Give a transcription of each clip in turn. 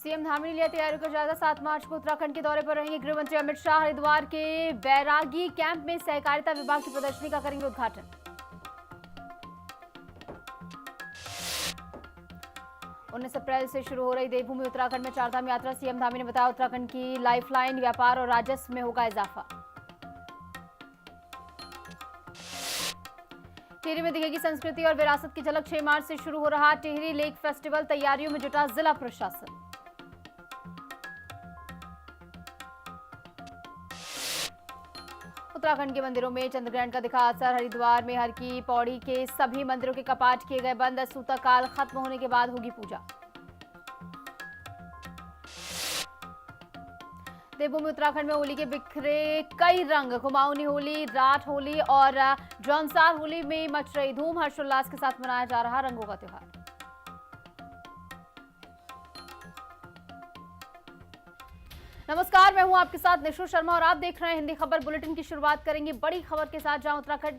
CM Dhami ने लिया तैयारियों का जायजा। 7 मार्च को उत्तराखंड के दौरे पर रहेंगे गृह मंत्री अमित शाह। हरिद्वार के बैरागी कैंप में सहकारिता विभाग की प्रदर्शनी का करेंगे उद्घाटन। उन्नीस अप्रैल से शुरू हो रही देवभूमि उत्तराखंड में चारधाम यात्रा। सीएम धामी ने बताया उत्तराखंड की लाइफलाइन, व्यापार और राजस्व में होगा इजाफा। टिहरी में दिखेगी संस्कृति और विरासत की झलक। 6 मार्च से शुरू हो रहा टिहरी लेक फेस्टिवल, तैयारियों में जुटा जिला प्रशासन। उत्तराखंड के मंदिरों में चंद्रग्रहण का दिखा असर। हरिद्वार में हर की पौड़ी के सभी मंदिरों के कपाट किए गए बंद। सूतकाल खत्म होने के बाद होगी पूजा। देवभूमि उत्तराखंड में होली के बिखरे कई रंग। कुमाऊनी होली, रात होली और जौनसार होली में मच रही धूम। हर्षोल्लास के साथ मनाया जा रहा रंगों का त्योहार। नमस्कार, मैं हूं आपके साथ निशु शर्मा और आप देख रहे हैं हिंदी खबर बुलेटिन। की शुरुआत करेंगे बड़ी खबर के साथ, जहां उत्तराखंड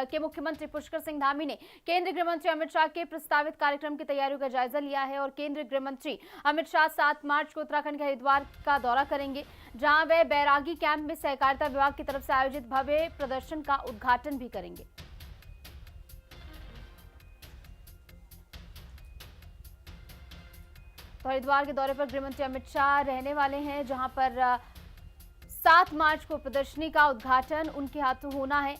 के मुख्यमंत्री पुष्कर सिंह धामी ने केंद्रीय गृह मंत्री अमित शाह के प्रस्तावित कार्यक्रम की तैयारियों का जायजा लिया है। और केंद्रीय गृह मंत्री अमित शाह 7 मार्च को उत्तराखंड के हरिद्वार का दौरा करेंगे, जहां वे बैरागी कैंप में सहकारिता विभाग की तरफ से आयोजित भव्य प्रदर्शन का उद्घाटन भी करेंगे। तो हरिद्वार के दौरे पर गृह मंत्री अमित शाह रहने वाले हैं, जहां पर 7 मार्च को प्रदर्शनी का उद्घाटन उनके हाथों होना है।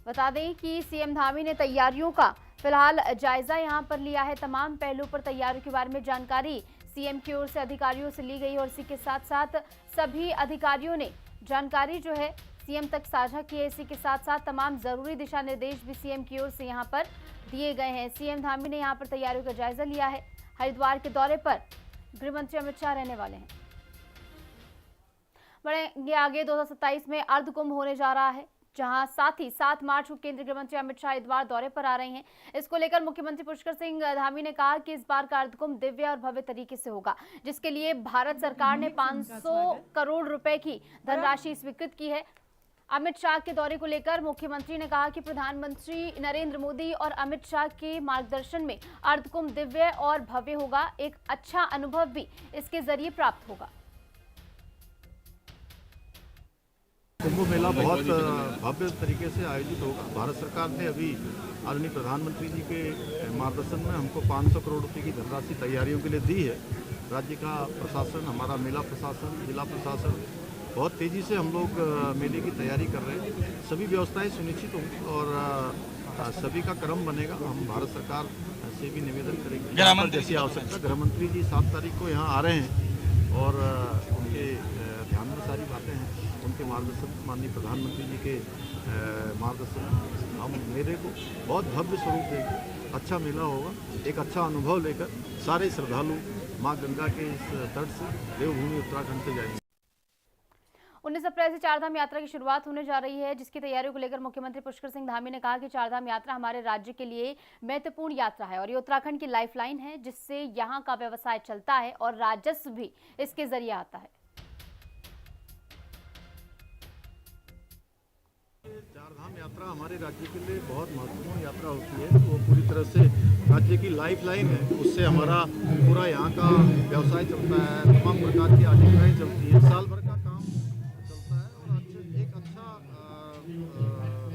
बता दें कि सीएम धामी ने तैयारियों का फिलहाल जायजा यहां पर लिया है। तमाम पहलुओं पर तैयारियों के बारे में जानकारी सीएम की ओर से अधिकारियों से ली गई और इसी के साथ साथ सभी अधिकारियों ने जानकारी जो है सीएम तक साझा की है। इसी के साथ साथ तमाम जरूरी दिशा निर्देश भी सीएम की ओर से यहां पर दिए गए हैं। सीएम धामी ने यहां पर तैयारियों का जायजा लिया है। हरिद्वार के दौरे पर गृह मंत्री अमित शाह रहने वाले हैं। बढ़ेंगे आगे, 2027 में अर्धकुंभ होने जा रहा है, जहां साथ ही 7 मार्च को केंद्रीय गृह मंत्री अमित शाह हरिद्वार दौरे पर आ रहे हैं। इसको लेकर मुख्यमंत्री पुष्कर सिंह धामी ने कहा कि इस बार का अर्धकुंभ दिव्य और भव्य तरीके से होगा, जिसके लिए भारत सरकार ने 500 करोड़ रुपए की धनराशि स्वीकृत की है। अमित शाह के दौरे को लेकर मुख्यमंत्री ने कहा कि प्रधानमंत्री नरेंद्र मोदी और अमित शाह के मार्गदर्शन में अर्धकुंभ दिव्य और भव्य होगा। एक अच्छा अनुभव भी इसके जरिए प्राप्त होगा। कुंभ मेला बहुत भव्य तरीके से आयोजित होगा। भारत सरकार ने अभी आदरणीय प्रधानमंत्री जी के मार्गदर्शन में हमको 500 करोड़ रुपए की धनराशि तैयारियों के लिए दी है। राज्य का प्रशासन, हमारा मेला प्रशासन, जिला प्रशासन बहुत तेज़ी से हम लोग मेले की तैयारी कर रहे हैं। सभी व्यवस्थाएं सुनिश्चित होंगी और सभी का क्रम बनेगा। हम भारत सरकार से भी निवेदन करेंगे जैसी आवश्यकता। गृह मंत्री जी 7 तारीख को यहाँ आ रहे हैं और उनके ध्यान में सारी बातें हैं। उनके मार्गदर्शन, माननीय प्रधानमंत्री जी के मार्गदर्शन हम मेले को बहुत भव्य स्वरूप देंगे। अच्छा मेला होगा। एक अच्छा अनुभव लेकर सारे श्रद्धालु माँ गंगा के इस तट से देवभूमि उत्तराखंड से जाएंगे। 19 अप्रैल से चारधाम यात्रा की शुरुआत होने जा रही है, जिसकी तैयारियों को लेकर मुख्यमंत्री पुष्कर सिंह धामी ने कहा कि चारधाम यात्रा हमारे राज्य के लिए महत्वपूर्ण यात्रा है और ये उत्तराखंड की लाइफलाइन है, जिससे यहाँ का व्यवसाय चलता है और राजस्व भी इसके जरिए आता है। चारधाम यात्रा हमारे राज्य के लिए बहुत महत्वपूर्ण यात्रा होती है। वो पूरी तरह से राज्य की लाइफलाइन है। उससे हमारा पूरा यहाँ का व्यवसाय चलता है, तमाम प्रकार की आजीविकाएं चलती हैं, साल भर का काम चलता है और एक अच्छा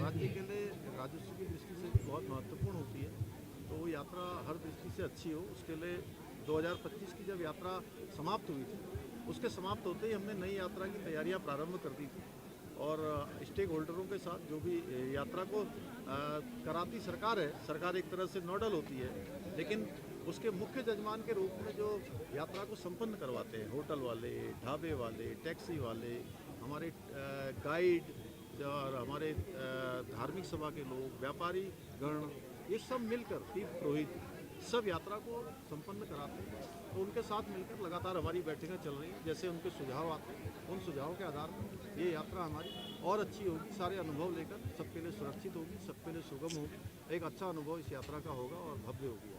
राज्य के लिए राजस्व की दृष्टि से बहुत महत्वपूर्ण होती है। तो वो यात्रा हर दृष्टि से अच्छी हो, उसके लिए 2025 की जब यात्रा समाप्त हुई थी, उसके समाप्त होते ही हमने नई यात्रा की तैयारियाँ प्रारंभ कर दी थी और स्टेक होल्डरों के साथ जो भी यात्रा को कराती सरकार है, सरकार एक तरह से नोडल होती है, लेकिन उसके मुख्य जजमान के रूप में जो यात्रा को संपन्न करवाते हैं, होटल वाले, ढाबे वाले, टैक्सी वाले, हमारे गाइड और हमारे धार्मिक सभा के लोग, व्यापारी गण, ये सब मिलकर तीर्थ पुरोहित सब यात्रा को संपन्न कराते हैं। तो उनके साथ मिलकर लगातार हमारी बैठकें चल रही हैं। जैसे उनके सुझाव आते हैं, उन सुझावों के आधार पर ये यात्रा हमारी और अच्छी होगी। सारे अनुभव लेकर सबके लिए सुरक्षित होगी, सबके लिए सुगम होगी। एक अच्छा अनुभव इस यात्रा का होगा और भव्य होगी।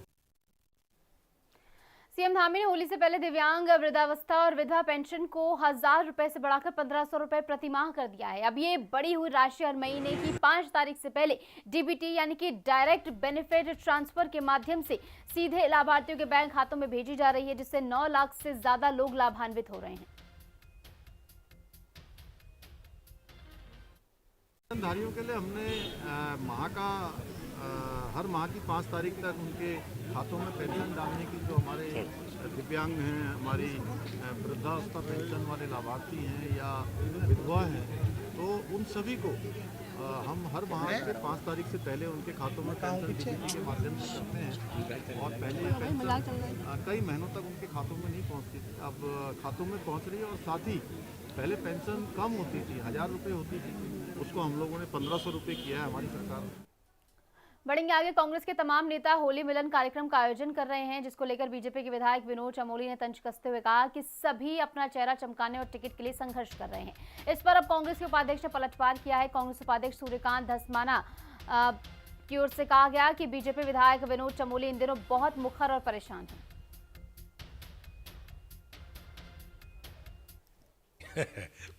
सीएम धामी ने होली से पहले दिव्यांग, वृद्धावस्था और विधवा पेंशन को 1,000 रुपए से बढ़ाकर 1,500 रुपए प्रति माह कर दिया है। अब ये बढ़ी हुई राशि हर महीने की 5 तारीख से पहले डीबीटी यानी कि डायरेक्ट बेनिफिट ट्रांसफर के माध्यम से सीधे लाभार्थियों के बैंक खातों में भेजी जा रही है, जिससे 9 लाख से ज्यादा लोग लाभान्वित हो रहे हैं। पेंशनधारियों के लिए हमने हर माह की 5 तारीख तक उनके खातों में पेंशन डालने की, जो हमारे दिव्यांग हैं, हमारी वृद्धावस्था पेंशन वाले लाभार्थी हैं या विधवा हैं, तो उन सभी को हम हर माह के 5 तारीख से पहले उनके खातों में पेंशन डीबीटी के माध्यम से करते हैं। और पहले ये पेंशन कई महीनों तक उनके खातों में नहीं पहुंचती थी, अब खातों में पहुंच रही है। और साथ ही पहले पेंशन कम होती थी, 1,000 रुपये होती थी, उसको हम लोगों ने 1,500 रुपये किया है हमारी सरकार ने। बढ़ेंगे आगे। कांग्रेस के तमाम नेता होली मिलन कार्यक्रम का आयोजन कर रहे हैं, जिसको लेकर बीजेपी के विधायक विनोद चमोली ने तंज कसते हुए कहा कि सभी अपना चेहरा चमकाने और टिकट के लिए संघर्ष कर रहे हैं। इस पर अब कांग्रेस के उपाध्यक्ष ने पलटवार किया है। कांग्रेस उपाध्यक्ष सूर्यकांत धस्माना की ओर से कहा गया कि बीजेपी विधायक विनोद चमोली इन दिनों बहुत मुखर और परेशान हैं।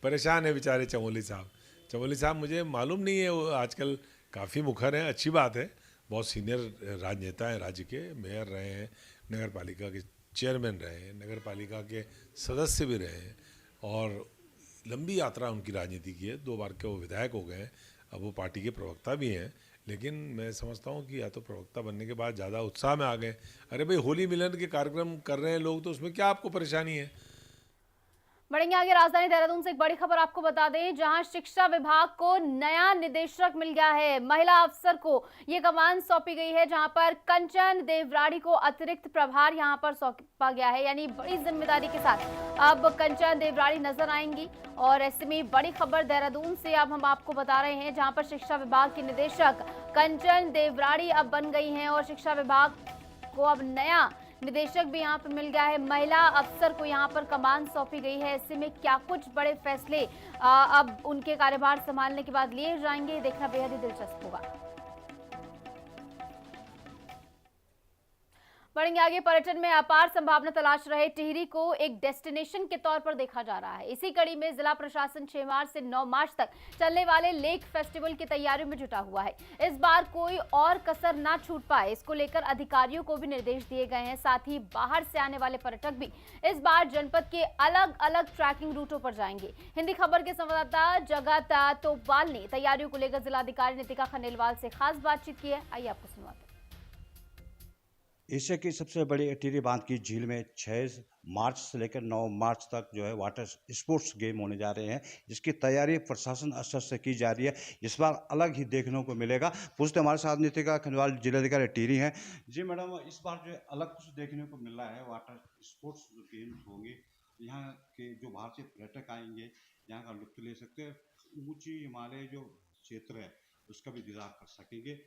परेशान है बेचारे चमोली साहब मुझे मालूम नहीं है, वो आजकल काफ़ी मुखर हैं, अच्छी बात है। बहुत सीनियर राजनेता हैं, राज्य के मेयर रहे हैं, नगर पालिका के चेयरमैन रहे हैं, नगर पालिका के सदस्य भी रहे हैं और लंबी यात्रा उनकी राजनीति की है। 2 बार के वो विधायक हो गए हैं, अब वो पार्टी के प्रवक्ता भी हैं। लेकिन मैं समझता हूँ कि या तो प्रवक्ता बनने के बाद ज़्यादा उत्साह में आ गए। अरे भाई, होली मिलन के कार्यक्रम कर रहे हैं लोग, तो उसमें क्या आपको परेशानी है? बढ़ेंगे आगे। राजधानी देहरादून से एक बड़ी खबर आपको बता दें, जहां शिक्षा विभाग को नया निदेशक मिल गया है। महिला अफसर को ये कमान सौंपी गई है, जहां पर कंचन देवराड़ी को अतिरिक्त प्रभार यहां पर सौंपा गया है। यानी बड़ी जिम्मेदारी के साथ अब कंचन देवराड़ी नजर आएंगी। और ऐसे में बड़ी खबर देहरादून से अब हम आपको बता रहे हैं, जहां पर शिक्षा विभाग की निदेशक कंचन देवराड़ी अब बन गई हैं और शिक्षा विभाग को अब नया निदेशक भी यहां पर मिल गया है। महिला अफसर को यहां पर कमान सौंपी गई है। ऐसे में क्या कुछ बड़े फैसले अब उनके कार्यभार संभालने के बाद लिए जाएंगे, देखना बेहद ही दिलचस्प होगा। बढ़ेंगे आगे। पर्यटन में अपार संभावना तलाश रहे टिहरी को एक डेस्टिनेशन के तौर पर देखा जा रहा है। इसी कड़ी में जिला प्रशासन 6 मार्च से 9 मार्च तक चलने वाले लेक फेस्टिवल की तैयारियों में जुटा हुआ है। इस बार कोई और कसर ना छूट पाए, इसको लेकर अधिकारियों को भी निर्देश दिए गए हैं। साथ ही बाहर से आने वाले पर्यटक भी इस बार जनपद के अलग अलग ट्रैकिंग रूटों पर जाएंगे। हिंदी खबर के संवाददाता जगत तोपवाल ने तैयारियों को लेकर जिलाधिकारी नितिका खंडेलवाल से खास बातचीत की है। आइए आपको सुनवाते हैं। एशिया की सबसे बड़ी टिहरी बांध की झील में 6 मार्च से लेकर 9 मार्च तक जो है वाटर स्पोर्ट्स गेम होने जा रहे हैं, जिसकी तैयारी प्रशासन स्तर से की जा रही है। इस बार अलग ही देखने को मिलेगा। पूछते हमारे साथ नितिका खंडेलवाल जिलाधिकारी टिहरी हैं। जी मैडम, इस बार जो अलग कुछ देखने को मिल रहा है, वाटर स्पोर्ट्स जो गेम्स होंगे, यहाँ के जो बाहर से पर्यटक आएंगे यहाँ का लुत्फ ले सकते हैं, ऊंची हिमालय जो क्षेत्र है उसका भी दीदार कर सकेंगे।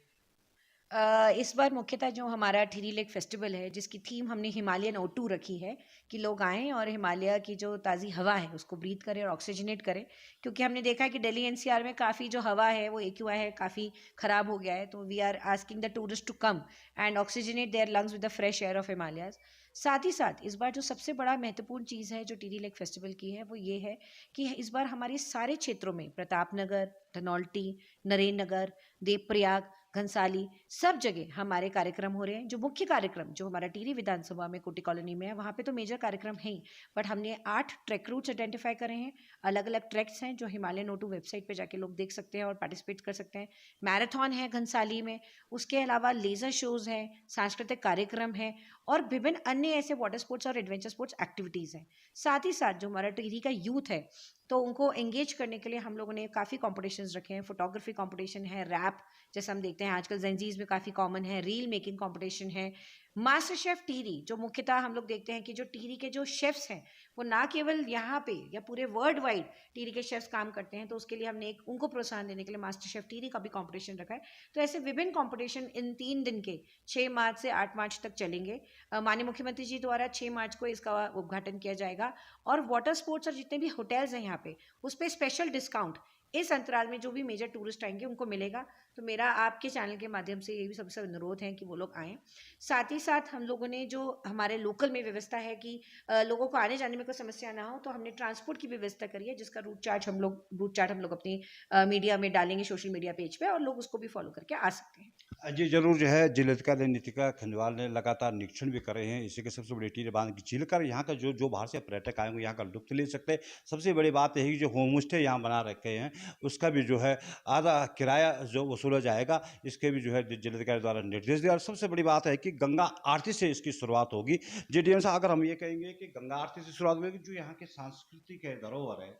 इस बार मुख्यतः जो हमारा टिहरी लेक फेस्टिवल है, जिसकी थीम हमने हिमालयन O2 रखी है कि लोग आएँ और हिमालय की जो ताज़ी हवा है उसको ब्रीथ करें और ऑक्सीजनेट करें। क्योंकि हमने देखा है कि दिल्ली NCR में काफ़ी जो हवा है वो AQI है काफ़ी ख़राब हो गया है। तो we are asking the tourist to come and oxygenate their lungs with the fresh air of Himalayas. साथ ही साथ इस बार जो सबसे बड़ा महत्वपूर्ण चीज़ है जो टिहरी लेक फेस्टिवल की है वो ये है कि इस बार हमारे सारे क्षेत्रों में प्रतापनगर, धनौल्टी, नरेंद्र नगर, देवप्रयाग, घनसाली सब जगह हमारे कार्यक्रम हो रहे हैं। जो मुख्य कार्यक्रम जो हमारा टिहरी विधानसभा में कोटी कॉलोनी में है, वहाँ पे तो मेजर कार्यक्रम है ही, बट हमने 8 ट्रैक रूट्स आइडेंटिफाई करे हैं। अलग अलग ट्रैक्स हैं जो हिमालयन O2 वेबसाइट पे जाके लोग देख सकते हैं और पार्टिसिपेट कर सकते हैं। मैराथन है घनसाली में, उसके अलावा लेज़र शोज़ हैं, सांस्कृतिक कार्यक्रम हैं और विभिन्न अन्य ऐसे वाटर स्पोर्ट्स और एडवेंचर स्पोर्ट्स एक्टिविटीज़ हैं। साथ ही साथ जो हमारा टिहरी का यूथ है तो उनको एंगेज करने के लिए हम लोगों ने काफ़ी कॉम्पिटिशन्स रखे हैं। फोटोग्राफी कॉम्पिटिशन है, रैप जैसे हम देखते हैं आजकल जेंजीज में काफ़ी कॉमन है, रील मेकिंग कॉम्पिटिशन है, मास्टर शेफ टिहरी जो मुख्यतः हम लोग देखते हैं कि जो टिहरी के जो शेफ्स हैं वो ना केवल यहाँ पे या पूरे वर्ल्ड वाइड टिहरी के शेफ्स काम करते हैं, तो उसके लिए हमने एक उनको प्रोत्साहन देने के लिए मास्टर शेफ टिहरी का भी कंपटीशन रखा है। तो ऐसे विभिन्न कंपटीशन इन 3 दिन के 6 मार्च से 8 मार्च तक चलेंगे। माननीय मुख्यमंत्री जी द्वारा 6 मार्च को इसका उद्घाटन किया जाएगा और वाटर स्पोर्ट्स और जितने भी होटल्स हैं यहाँ पे उस पर स्पेशल डिस्काउंट इस अंतराल में जो भी मेजर टूरिस्ट आएंगे उनको मिलेगा। तो मेरा आपके चैनल के माध्यम से ये भी सबसे अनुरोध है कि वो लोग आएँ। साथ ही साथ हम लोगों ने जो हमारे लोकल में व्यवस्था है कि लोगों को आने जाने में कोई समस्या ना हो, तो हमने ट्रांसपोर्ट की व्यवस्था करी है, जिसका रूट चार्ट हम लोग अपनी मीडिया में डालेंगे, सोशल मीडिया पेज पे, और लोग उसको भी फॉलो करके आ सकते हैं। जी जरूर जो है जिलाधिकारी नीतिका खंडवाल ने लगातार निरीक्षण भी कर रहे हैं। इसी के सबसे बड़ी टीरे बांध की झील कर यहाँ का जो बाहर से पर्यटक आएंगे यहाँ का लुत्फ ले सकते हैं। सबसे बड़ी बात यही जो होम स्टे यहाँ बना रखे हैं उसका भी जो है आधा किराया जो वसूला जाएगा, इसके भी जो है जिलाधिकारी द्वारा निर्देश दिया। और सबसे बड़ी बात है कि गंगा आरती से इसकी शुरुआत होगी। JDM से अगर हम ये कहेंगे कि गंगा आरती से शुरुआत होगी, जो यहाँ की सांस्कृतिक है धरोहर है,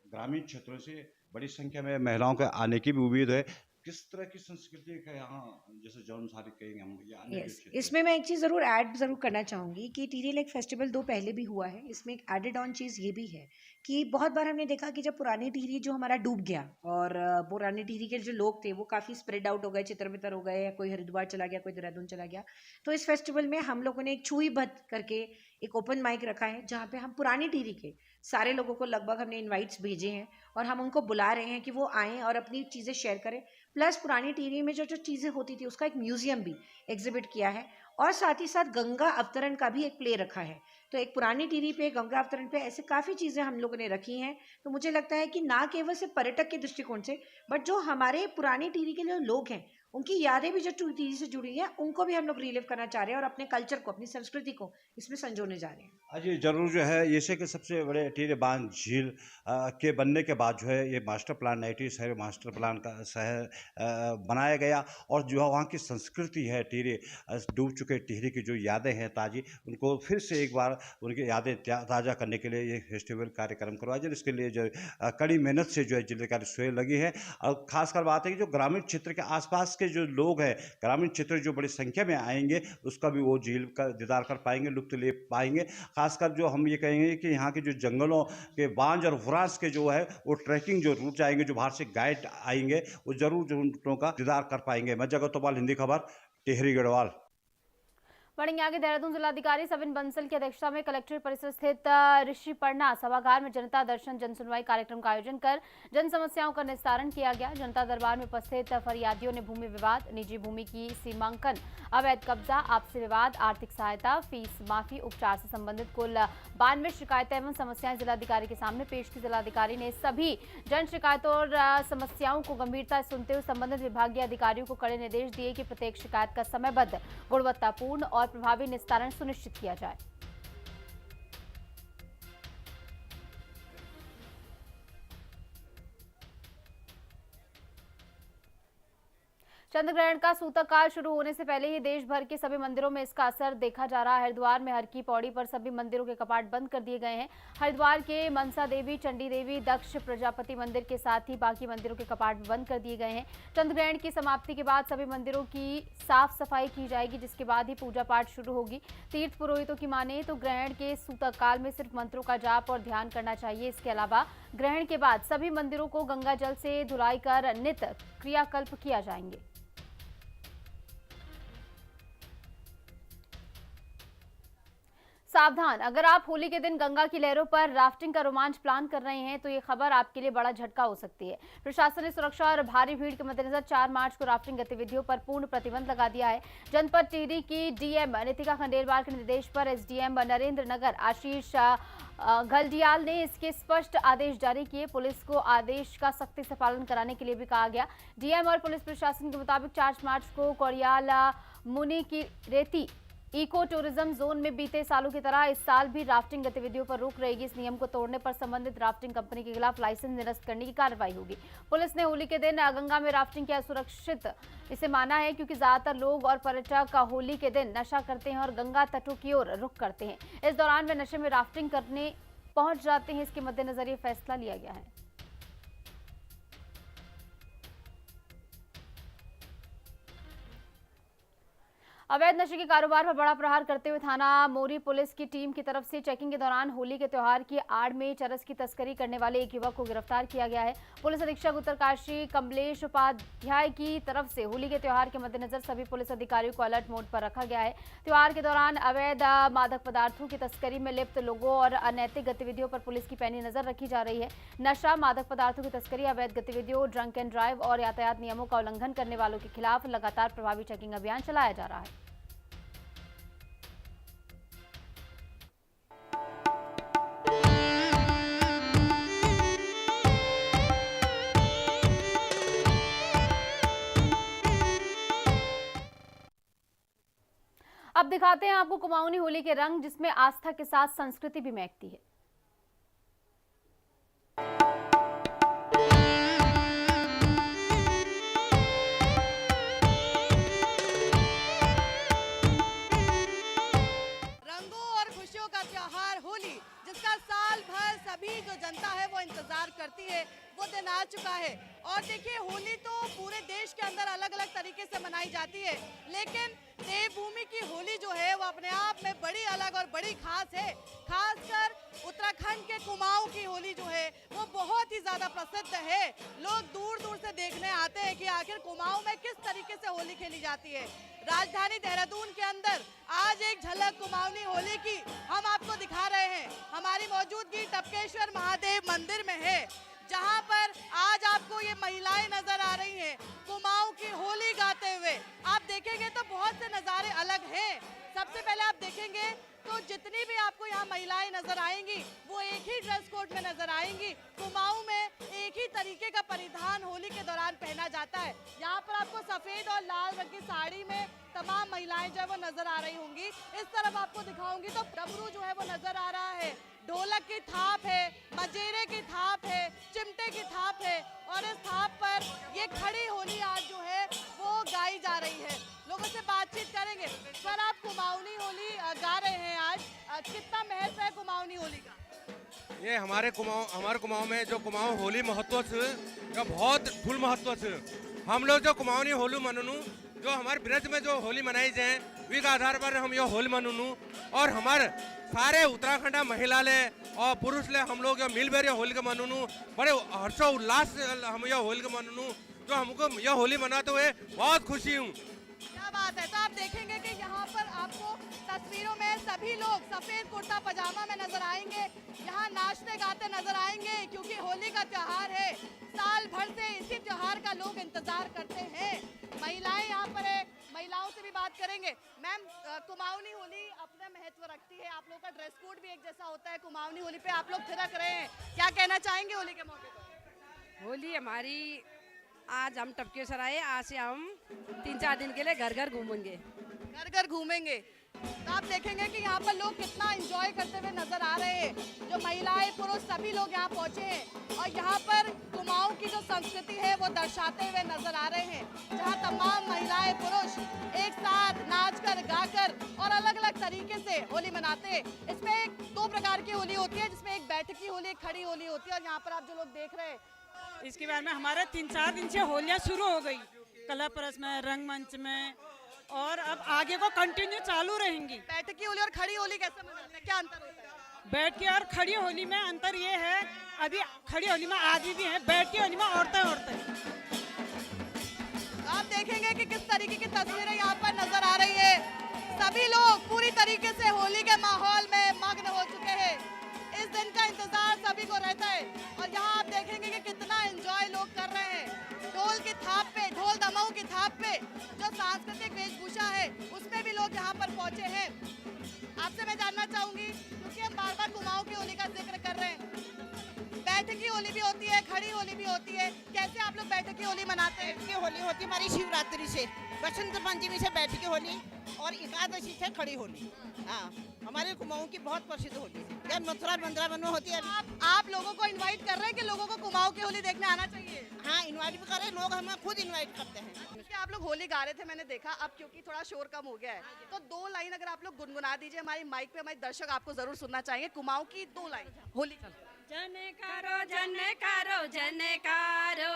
ग्रामीण क्षेत्रों से बड़ी संख्या में महिलाओं के आने की भी उम्मीद है। किस तरह की संस्कृति का यहाँ जैसे जन्मसारी कहेंगे हम या अन्य यस, क्षेत्र इसमें मैं एक चीज़ ज़रूर ऐड करना चाहूँगी कि टिहरी लेक फेस्टिवल 2 पहले भी हुआ है। इसमें एक एडेड ऑन चीज़ ये भी है कि बहुत बार हमने देखा कि जब पुरानी टिहरी जो हमारा डूब गया और पुरानी टिहरी के जो लोग थे वो काफ़ी स्प्रेड आउट हो गए, चितर-बितर हो गए, या कोई हरिद्वार चला गया, कोई देहरादून चला गया। तो इस फेस्टिवल में हम लोगों ने एक छुई भत करके एक ओपन माइक रखा है, जहाँ पे हम पुरानी टिहरी के सारे लोगों को लगभग हमने इनवाइट्स भेजे हैं और हम उनको बुला रहे हैं कि वो आएँ और अपनी चीज़ें शेयर करें। प्लस पुरानी टिहरी में जो चीज़ें होती थी उसका एक म्यूजियम भी एग्जिबिट किया है, और साथ ही साथ गंगा अवतरण का भी एक प्ले रखा है। तो एक पुरानी टिहरी पे, गंगा अवतरण पे ऐसे काफ़ी चीज़ें हम लोगों ने रखी हैं। तो मुझे लगता है कि ना केवल सिर्फ पर्यटक के दृष्टिकोण से, बट जो हमारे पुरानी टिहरी के जो लोग हैं उनकी यादें भी जो टिहरी से जुड़ी हैं उनको भी हम लोग रिलीव करना चाह रहे हैं और अपने कल्चर को, अपनी संस्कृति को इसमें संजोने जा रहे हैं। जी जरूर जो है एशिया के सबसे बड़े टिहरी बांध झील के बनने के बाद जो है ये मास्टर प्लान नाइटी शहर मास्टर प्लान का शहर बनाया गया, और जो है वहाँ की संस्कृति है टिहरी डूब चुके टिहरी की जो यादें हैं ताज़ी, उनको फिर से एक बार उनकी यादें ताज़ा करने के लिए ये फेस्टिवल कार्यक्रम करवाया जाए। इसके लिए जो कड़ी मेहनत से जो है जिलाधिकारी स्वयं लगी है। और खासकर बात है कि जो ग्रामीण क्षेत्र के आसपास के जो लोग हैं, ग्रामीण क्षेत्र जो बड़ी संख्या में आएंगे उसका भी वो झील का दीदार कर पाएंगे, लुत्फ ले पाएंगे। खासकर जो हम ये कहेंगे कि यहाँ के जो जंगलों के बांझ और वरास के जो है वो ट्रैकिंग जो रूट आएंगे, जो बाहर से गाइड आएंगे, वो जरूर जो उन का दीदार कर पाएंगे। मैं जगत तोपाल, हिंदी खबर, टिहरी गढ़वाल। बढ़ेंगे आगे। देहरादून जिलाधिकारी सविन बंसल की अध्यक्षता में कलेक्ट्रेट परिसर स्थित ऋषिपर्णा सभागार में जनता दर्शन जन सुनवाई कार्यक्रम का आयोजन कर जन समस्याओं का निस्तारण किया गया। जनता दरबार में उपस्थित फरियादियों ने भूमि विवाद, निजी भूमि की सीमांकन, अवैध कब्जा, आपसी विवाद, आर्थिक सहायता, फीस माफी, उपचार से संबंधित कुल 92 शिकायतें एवं समस्याएं जिलाधिकारी के सामने पेश की। जिलाधिकारी ने सभी जन शिकायतों और समस्याओं को गंभीरता से सुनते हुए संबंधित विभागीय अधिकारियों को कड़े निर्देश दिए कि प्रत्येक शिकायत का समयबद्ध, गुणवत्तापूर्ण और प्रभावी निस्तारण सुनिश्चित किया जाए। चंद्र ग्रहण का सूतक काल शुरू होने से पहले ही देश भर के सभी मंदिरों में इसका असर देखा जा रहा है। हरिद्वार में हर की पौड़ी पर सभी मंदिरों के कपाट बंद कर दिए गए हैं। हरिद्वार के मनसा देवी, चंडी देवी, दक्ष प्रजापति मंदिर के साथ ही बाकी मंदिरों के कपाट बंद कर दिए गए हैं। चंद्र ग्रहण की समाप्ति के बाद सभी मंदिरों की साफ सफाई की जाएगी, जिसके बाद ही पूजा पाठ शुरू होगी। तीर्थ पुरोहितों की माने तो ग्रहण के सूतक काल में सिर्फ मंत्रों का जाप और ध्यान करना चाहिए। इसके अलावा ग्रहण के बाद सभी मंदिरों को गंगा जल से धुलाई कर नित्य क्रियाकल्प किया जाएंगे। सावधान, अगर आप होली के दिन गंगा की लहरों पर राफ्टिंग का रोमांच प्लान कर रहे हैं तो ये खबर आपके लिए बड़ा झटका हो सकती है। प्रशासन ने सुरक्षा और भारी भीड़ के मद्देनजर 4 मार्च को राफ्टिंग गतिविधियों पर पूर्ण प्रतिबंध लगा दिया है। जनपद टिहरी की डीएम नितिका खंडेलवाल के निर्देश पर एसडीएम नरेंद्र नगर आशीष गलडियाल ने इसके स्पष्ट आदेश जारी किए। पुलिस को आदेश का सख्ती से पालन कराने के लिए भी कहा गया। डीएम और पुलिस प्रशासन के मुताबिक 4 मार्च को कोरियाल मुनि की रेती इको टूरिज्म जोन में बीते सालों की तरह इस साल भी राफ्टिंग गतिविधियों पर रोक रहेगी। इस नियम को तोड़ने पर संबंधित राफ्टिंग कंपनी के खिलाफ लाइसेंस निरस्त करने की कार्रवाई होगी। पुलिस ने होली के दिन गंगा में राफ्टिंग किया सुरक्षित इसे माना है, क्योंकि ज्यादातर लोग और पर्यटक होली के दिन नशा करते हैं और गंगा तटों की ओर रुख करते हैं। इस दौरान वे नशे में राफ्टिंग करने पहुंच जाते हैं। इसके मद्देनजर ये फैसला लिया गया है। अवैध नशे के कारोबार पर बड़ा प्रहार करते हुए थाना मोरी पुलिस की टीम की तरफ से चेकिंग के दौरान होली के त्योहार की आड़ में चरस की तस्करी करने वाले एक युवक को गिरफ्तार किया गया है। पुलिस अधीक्षक उत्तरकाशी कमलेश उपाध्याय की तरफ से होली के त्योहार के मद्देनजर सभी पुलिस अधिकारियों को अलर्ट मोड पर रखा गया है। त्योहार के दौरान अवैध मादक पदार्थों की तस्करी में लिप्त लोगों और अनैतिक गतिविधियों पर पुलिस की पैनी नजर रखी जा रही है। नशा, मादक पदार्थों की तस्करी, अवैध गतिविधियों, ड्रंक एंड ड्राइव और यातायात नियमों का उल्लंघन करने वालों के खिलाफ लगातार प्रभावी चेकिंग अभियान चलाया जा रहा है। अब दिखाते हैं आपको कुमाऊनी होली के रंग, जिसमें आस्था के साथ संस्कृति भी महकती है। रंगों और खुशियों का त्योहार होली, जिसका साल भर सभी जो जनता है वो इंतजार करती है, वो दिन आ चुका है। और देखिए, होली तो पूरे देश के अंदर अलग अलग तरीके से मनाई जाती है, लेकिन देवभूमि की होली जो है वो अपने आप में बड़ी अलग और बड़ी खास है। खासकर उत्तराखंड के कुमाऊं की होली जो है वो बहुत ही ज्यादा प्रसिद्ध है। लोग दूर दूर से देखने आते हैं कि आखिर कुमाऊं में किस तरीके से होली खेली जाती है। राजधानी देहरादून के अंदर आज एक झलक कुमाऊनी होली की हम आपको दिखा रहे हैं। हमारी मौजूदगी टपकेश्वर महादेव मंदिर में है, जहां पर आज आपको ये महिलाएं नजर आ रही हैं कुमाऊं की होली गाते हुए। आप देखेंगे तो बहुत से नज़ारे अलग हैं। सबसे पहले आप देखेंगे तो जितनी भी आपको यहाँ महिलाएं नजर आएंगी वो एक ही ड्रेस कोड में नजर आएंगी। कुमाऊं में एक ही तरीके का परिधान होली के दौरान पहना जाता है। यहाँ पर आपको सफेद और लाल रंग की साड़ी में तमाम महिलाएं जो है वो नजर आ रही होंगी। इस तरफ आपको दिखाऊंगी तो डमरू जो है वो नजर आ रहा है, ढोलक की थाप है, मजेरे की थाप है, चिमटे की थाप है और इस थाप पर ये खड़ी होली आज जो है वो गाई जा रही है। लोगों से बातचीत करेंगे। सर, आप कुमाऊनी होली गा रहे हैं आज, कितना महत्व है कुमाऊनी होली का? ये हमारे कुमाऊं में जो कुमाऊं होली महत्व का बहुत फुल महत्व से हम लोग जो कुमाऊनी होली मननू जो हमारे ब्रज में जो होली मनाई जाए वी का आधार पर हम ये होली मननू और हमारे सारे उत्तराखंड महिला ले और पुरुष ले हम लोग मिल बैर होली के मननू बड़े हर्षो उल्लास से हम यह होली के मननू जो हमको यह होली मनाते हुए बहुत खुशी हूँ। क्या बात है। तो आप देखेंगे कि यहाँ पर आपको तस्वीरों में सभी लोग सफेद कुर्ता पजामा में नजर आएंगे, यहाँ नाचते गाते नजर आएंगे, क्योंकि होली का त्योहार है। साल भर से इसी त्योहार का लोग इंतजार करते हैं। महिलाएं यहाँ पर है, महिलाओं से भी बात करेंगे। मैम, कुमाऊनी होली अपना महत्व रखती है, आप लोग का ड्रेस कोड भी एक जैसा होता है। कुमाऊनी होली पे आप लोग थिरक रहे हैं, क्या कहना चाहेंगे होली के मौके पर? होली हमारी आज हम टपकेश्वर आए, आज से हम 3-4 दिन के लिए घर घर घूमेंगे। घर घर घूमेंगे तो आप देखेंगे कि यहाँ पर लोग कितना एंजॉय करते हुए नजर आ रहे हैं। जो महिलाएं पुरुष सभी लोग यहाँ पहुँचे हैं और यहाँ पर कुमाऊं की जो संस्कृति है वो दर्शाते हुए नजर आ रहे हैं, जहाँ तमाम महिलाएं पुरुष एक साथ नाच कर गा कर और अलग अलग तरीके से होली मनाते हैं। इसमें 2 प्रकार की होली होती है, जिसमें एक बैठकी होली, एक खड़ी होली होती है। और यहाँ पर आप जो लोग देख रहे हैं, इसके बाद में हमारे 3-4 दिन से होलियां शुरू हो गई, कला परस में, रंगमंच में, और अब आगे को कंटिन्यू चालू रहेंगी। बैठकी होली और खड़ी होली कैसे मनाते हैं, क्या अंतर होता है? बैठ के और खड़ी होली में अंतर ये है, अभी खड़ी होली में आदमी भी है, बैठ की होली में औरतें। आप देखेंगे कि किस तरीके की तस्वीरें यहाँ पर नजर आ रही है। सभी लोग पूरी तरीके से होली के माहौल में मग्न हो चुके हैं। इस दिन का इंतजार सभी को रहता है और यहाँ आप देखेंगे कि कितना एंजॉय लोग कर रहे हैं। ढोल की थाप पे, ढोल दमाऊ की थाप पे जो सांस्कृतिक वेशभूषा है उसमें भी लोग यहाँ पर पहुंचे हैं। आपसे मैं जानना चाहूंगी, क्योंकि हम बार बार कुमाऊं की होली का जिक्र कर रहे हैं, बैठकी होली भी होती है, खड़ी होली भी होती है, कैसे आप लोग बैठकी होली मनाते हैं? बैठकी होली होती है हमारी शिवरात्रि से, बसंत पंचमी से बैठकी होली और एकादशी से खड़ी होली। हाँ, हमारे कुमाऊं की बहुत प्रसिद्ध होली है। मथुरा वृंदावन में होती है। आप लोगों को इनवाइट कर रहे हैं कि लोगों को कुमाऊं की होली देखने आना चाहिए? हाँ, इनवाइट भी कर रहे हैं, लोग हमें खुद इनवाइट करते हैं। क्योंकि आप लोग होली गा रहे थे, मैंने देखा। अब क्योंकि थोड़ा शोर कम हो गया है तो 2 लाइन अगर आप लोग गुनगुना दीजिए हमारी माइक पे, हमारे दर्शक आपको जरूर सुनना चाहेंगे। कुमाऊं की 2 लाइन होली। जनकारो जनकारो जनकारो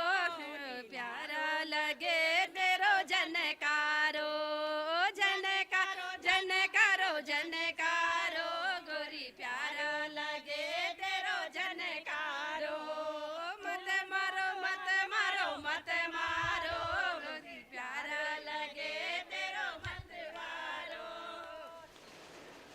प्यारा लगे तेरो जनकारो जनकारो जनकारो गोरी प्यारो लगे तेरो जनकारो मत मारो मत मारो मत मारो गोरी प्यारो लगे तेरो मत मारो।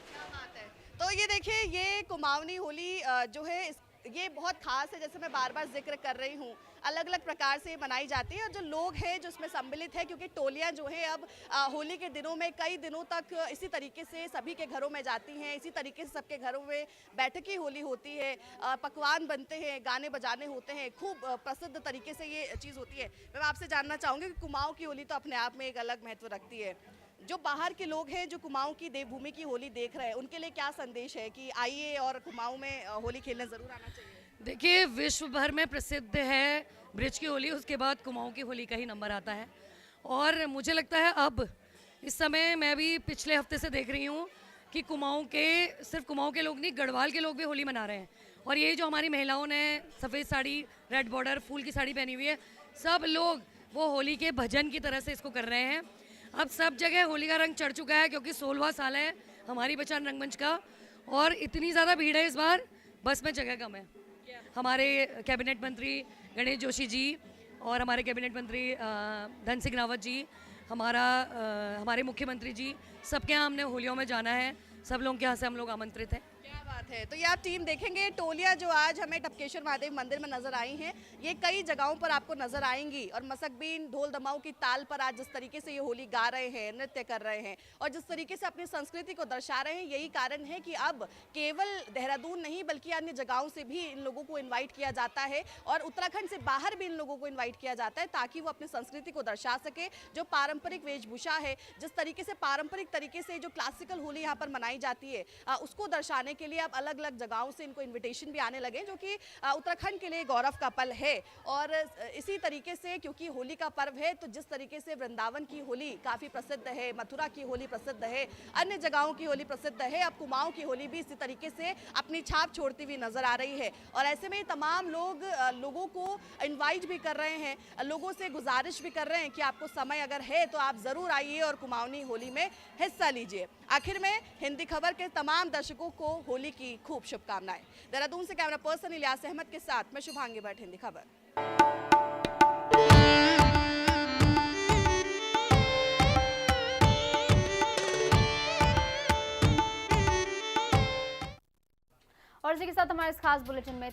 क्या बात है। तो ये देखिए, ये कुमाऊनी होली जो है ये बहुत खास है, जैसे मैं बार बार जिक्र कर रही हूँ। अलग अलग प्रकार से मनाई जाती है और जो लोग हैं जो उसमें सम्मिलित है, क्योंकि टोलियाँ जो है अब होली के दिनों में कई दिनों तक इसी तरीके से सभी के घरों में जाती हैं, इसी तरीके से सबके घरों में बैठकी होली होती है, पकवान बनते हैं, गाने बजाने होते हैं, खूब प्रसिद्ध तरीके से ये चीज़ होती है। मैं आपसे जानना चाहूँगी कि कुमाऊँ की होली तो अपने आप में एक अलग महत्व रखती है। जो बाहर के लोग हैं जो कुमाऊँ की देवभूमि की होली देख रहे हैं, उनके लिए क्या संदेश है कि आइए और कुमाऊँ में होली खेलने ज़रूर आना चाहिए? देखिए, विश्व भर में प्रसिद्ध है ब्रिज की होली, उसके बाद कुमाऊँ की होली का ही नंबर आता है। और मुझे लगता है अब इस समय मैं भी पिछले हफ्ते से देख रही हूँ कि कुमाऊँ के, सिर्फ कुमाऊँ के लोग नहीं, गढ़वाल के लोग भी होली मना रहे हैं। और ये जो हमारी महिलाओं ने सफ़ेद साड़ी, रेड बॉर्डर, फूल की साड़ी पहनी हुई है, सब लोग वो होली के भजन की तरह से इसको कर रहे हैं। अब सब जगह होली का रंग चढ़ चुका है, क्योंकि 16वां साल है हमारी पहचान रंगमंच का, और इतनी ज़्यादा भीड़ है इस बार, बस में जगह कम है। हमारे कैबिनेट मंत्री गणेश जोशी जी और हमारे कैबिनेट मंत्री धन सिंह रावत जी, हमारे मुख्यमंत्री जी, सबके यहाँ हमने होलियों में जाना है। सब लोगों के यहाँ से हम लोग आमंत्रित हैं। क्या बात है। तो ये आप टीम देखेंगे, टोलियाँ जो आज हमें टपकेश्वर महादेव मंदिर में नजर आई हैं, ये कई जगहों पर आपको नजर आएंगी। और मसकबीन, ढोल दमाऊ की ताल पर आज जिस तरीके से ये होली गा रहे हैं, नृत्य कर रहे हैं और जिस तरीके से अपनी संस्कृति को दर्शा रहे हैं, यही कारण है कि अब केवल देहरादून नहीं बल्कि अन्य जगहों से भी इन लोगों को इन्वाइट किया जाता है और उत्तराखंड से बाहर भी इन लोगों को इन्वाइट किया जाता है, ताकि वो अपनी संस्कृति को दर्शा सके। जो पारंपरिक वेशभूषा है, जिस तरीके से पारंपरिक तरीके से जो क्लासिकल होली यहाँ पर मनाई जाती है, उसको दर्शाने के लिए अब अलग अलग जगहों से इनको इनविटेशन भी आने लगे, जो कि उत्तराखंड के लिए गौरव का पल है। और इसी तरीके से क्योंकि होली का पर्व है, तो जिस तरीके से वृंदावन की होली काफ़ी प्रसिद्ध है, मथुरा की होली प्रसिद्ध है, अन्य जगहों की होली प्रसिद्ध है, अब कुमाऊँ की होली भी इसी तरीके से अपनी छाप छोड़ती हुई नजर आ रही है। और ऐसे में तमाम लोगों को इन्वाइट भी कर रहे हैं, लोगों से गुजारिश भी कर रहे हैं कि आपको समय अगर है तो आप ज़रूर आइए और कुमाऊनी होली में हिस्सा लीजिए। आखिर में हिंदी खबर के तमाम दर्शकों को होली की खूब शुभकामनाएं। देहरादून से कैमरा पर्सन इलियास अहमद के साथ मैं शुभांगी भट्ट, हिंदी खबर। और इसी के साथ हमारे इस खास बुलेटिन में